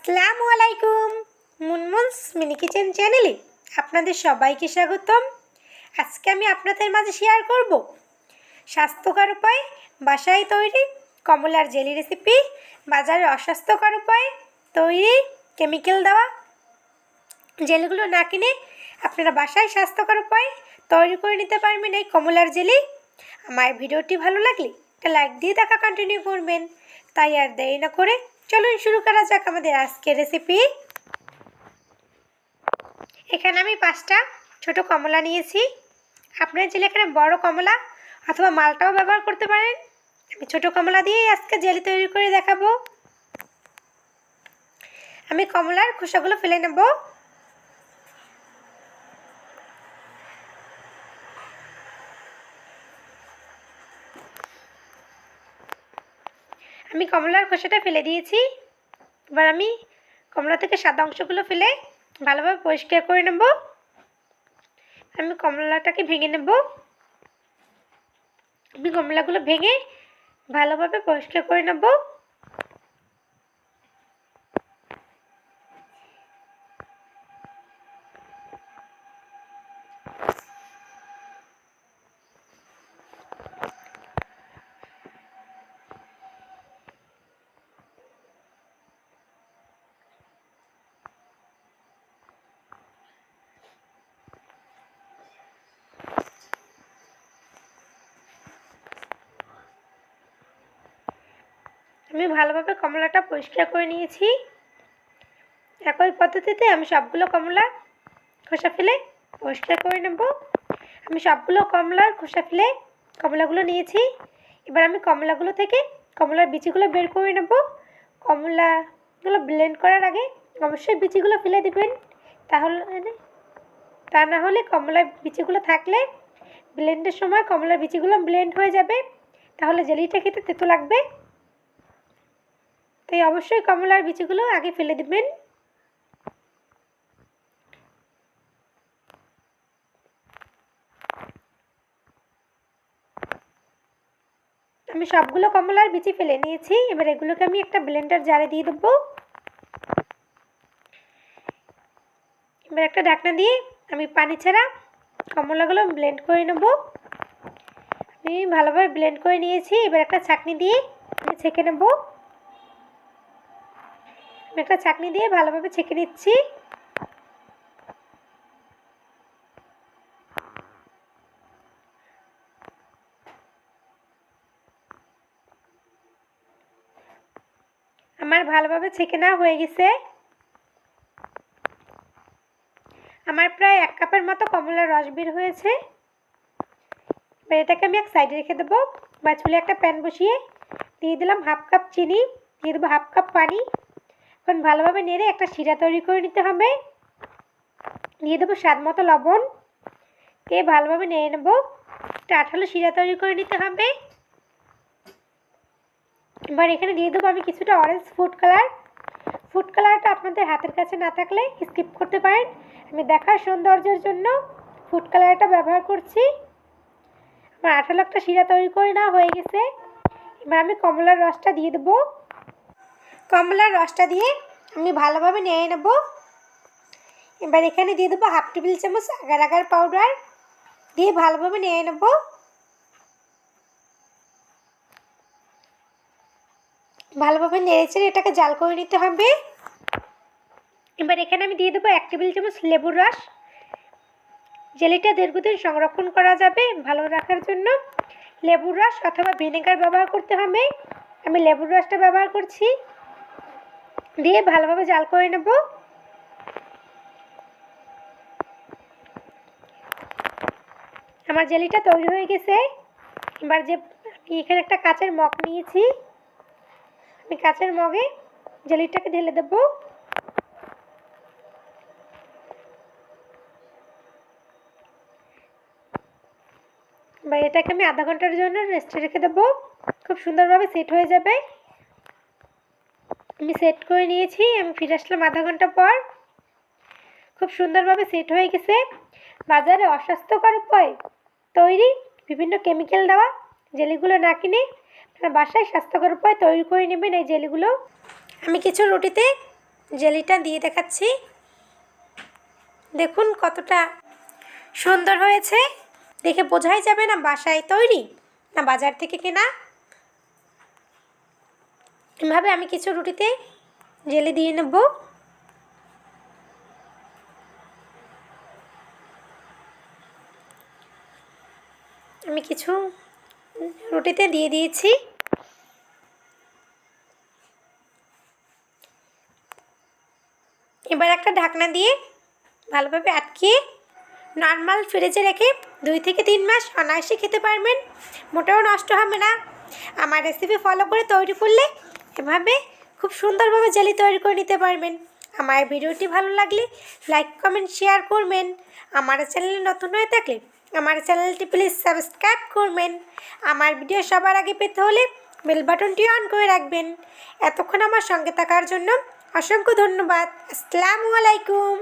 আসসালামু আলাইকুম। মুনমুনস mini kitchen চ্যানেলে আপনাদের সবাইকে স্বাগতম। আজকে আমি আপনাদের মাঝে শেয়ার করব স্বাস্থ্যকর উপায়ে বাসায় তৈরি কমলার জেলি রেসিপি। বাজারে অস্বাস্থ্যকর উপায়ে তৈরি কেমিক্যাল দেওয়া জেলিগুলো না কিনে আপনারা বাসায় স্বাস্থ্যকর উপায়ে তৈরি করে নিতে পারবেন এই কমলার জেলি। আমার ভিডিওটি ভালো লাগলে একটা লাইক দিয়ে দেখা কন্টিনিউ করবেন। তাই আর দেরি না করে চলুন শুরু করা যাক আমাদের আজকের রেসিপি। এখানে আমি 5টা ছোট কমলা নিয়েছি। আপনারা চাইলে এখানে বড় কমলা অথবা মালটাও ব্যবহার করতে পারেন। আমি ছোট কমলা দিয়েই আজকে জেলি তৈরি করে দেখাবো। আমি কমলার খোসাগুলো ফেলে নেব। আমি কমলার খোসাটা ফেলে দিয়েছি। এবার আমি কমলা থেকে সাদা অংশগুলো ফেলে ভালোভাবে পরিষ্কার করে নেব। আমি কমলাটাকে ভেঙে নেব। আমি কমলাগুলো ভেঙে ভালোভাবে পরিষ্কার করে নেব। আমি ভালোভাবে কমলাটা পরিষ্কার করে নিয়েছি। একই পদ্ধতিতে আমি সবগুলো কমলা খোসা ফেলে পরিষ্কার করে নেব। আমি সবগুলো কমলার খোসা ফেলে কমলাগুলো নিয়েছি। এবার আমি কমলাগুলো থেকে কমলার বিচিগুলো বের করে নেব। কমলাগুলো ব্লেন্ড করার আগে অবশ্যই বিচিগুলো ফেলে দেবেন, তা না হলে কমলার বিচিগুলো থাকলে ব্লেন্ডের সময় কমলার বিচিগুলো ব্লেন্ড হয়ে যাবে, তাহলে জেলিটা খেতে তেতো লাগবে। তাই অবশ্যই কমলার বিচিগুলো আগে ফেলে দেবেন। আমি সবগুলো কমলার বিচি ফেলে নিয়েছি। এবার এগুলোকে আমি একটা ব্লেন্ডার জারে দিয়ে দেবো। এবার একটা ঢাকনা দিয়ে আমি পানি ছাড়া কমলাগুলো ব্লেন্ড করে নেব। আমি ভালোভাবে ব্লেন্ড করে নিয়েছি। এবার একটা ছাঁকনি দিয়ে আমি ছেঁকে নেব। আমি একটা ছাঁকনি দিয়ে ভালোভাবে ছেঁকে নিচ্ছি। আমার ভালোভাবে ছেঁকে নেওয়া হয়ে গেছে। আমার প্রায় 1 কাপের মতো কমলার রস বের হয়েছে। এবার এটাকে আমি এক সাইডে রেখে দেবো। বা চুলে একটা প্যান বসিয়ে দিয়ে দিলাম 1/2 কাপ চিনি, দিয়ে দেবো 1/2 কাপ পানি। এখন ভালোভাবে নেড়ে একটা শিরা তৈরি করে নিতে হবে। দিয়ে দেবো স্বাদ মতো লবণ, দিয়ে ভালোভাবে নেড়ে নেব। একটা আঠালো শিরা তৈরি করে নিতে হবে। এবার এখানে দিয়ে দেবো আমি কিছুটা অরেঞ্জ ফুড কালার। ফুড কালারটা আপনাদের হাতের কাছে না থাকলে স্কিপ করতে পারেন। আমি দেখার সৌন্দর্যের জন্য ফুড কালারটা ব্যবহার করছি। আমার আঠালো একটা শিরা তৈরি করে নেওয়া হয়ে গেছে। এবার আমি কমলার রসটা দিয়ে দেবো। কমলার রসটা দিয়ে আমি ভালোভাবে নেড়ে নেব। এবার এখানে দিয়ে দেবো 1/2 টেবিল চামচ আগার আগার পাউডার, দিয়ে ভালোভাবে নেড়ে নেব। ভালোভাবে নেড়েচেড়ে এটাকে জাল করে নিতে হবে। এবার এখানে আমি দিয়ে দেবো 1 টেবিল চামচ লেবুর রস। জেলিটা দীর্ঘদিন সংরক্ষণ করা যাবে ভালো রাখার জন্য লেবুর রস অথবা ভিনেগার ব্যবহার করতে হবে। আমি লেবুর রসটা ব্যবহার করছি। দিয়ে ভালোভাবে জাল করে নেব। আমার জেলিটা তৈরি হয়ে গেছে। এবার যে আমি এখানে একটা কাচের মগ নিয়েছি, আমি কাচের মগে জেলিটাকে ঢেলে দেব। এবার এটাকে আমি আধা ঘন্টার জন্য রেস্টে রেখে দেবো। খুব সুন্দরভাবে সেট হয়ে যাবে। আমি সেট করে নিয়েছি। আমি ফিরে আসলাম আধা ঘন্টা পর। খুব সুন্দরভাবে সেট হয়ে গেছে। বাজারে অস্বাস্থ্যকর উপায়ে তৈরি বিভিন্ন কেমিক্যাল দেওয়া জেলিগুলো না কিনে আপনারা বাসায় স্বাস্থ্যকর উপায়ে তৈরি করে নেবেন এই জেলিগুলো। আমি কিছু রুটিতে জেলিটা দিয়ে দেখাচ্ছি। দেখুন কতটা সুন্দর হয়েছে, দেখে বোঝাই যাবে না বাসায় তৈরি না বাজার থেকে কেনা। এভাবে আমি কিছু রুটিতে জেলি দিয়ে নেব। আমি কিছু রুটিতে দিয়ে দিয়েছি। এবার একটা ঢাকনা দিয়ে ভালোভাবে আটকিয়ে নর্মাল ফ্রিজে রেখে 2 থেকে 3 মাস অনায়াসে খেতে পারবেন, মোটেও নষ্ট হবে না। আমার রেসিপি ফলো করে তৈরি করলে এভাবে খুব সুন্দরভাবে জেলি তৈরি করে নিতে পারবেন। আমার ভিডিওটি ভালো লাগলে লাইক কমেন্ট শেয়ার করবেন। আমার চ্যানেলে নতুন হয়ে থাকলে আমার চ্যানেলটি প্লিজ সাবস্ক্রাইব করবেন। আমার ভিডিও সবার আগে পেতে হলে বেল বাটনটি অন করে রাখবেন। এতক্ষণ আমার সঙ্গে থাকার জন্য অসংখ্য ধন্যবাদ। আসসালামু আলাইকুম।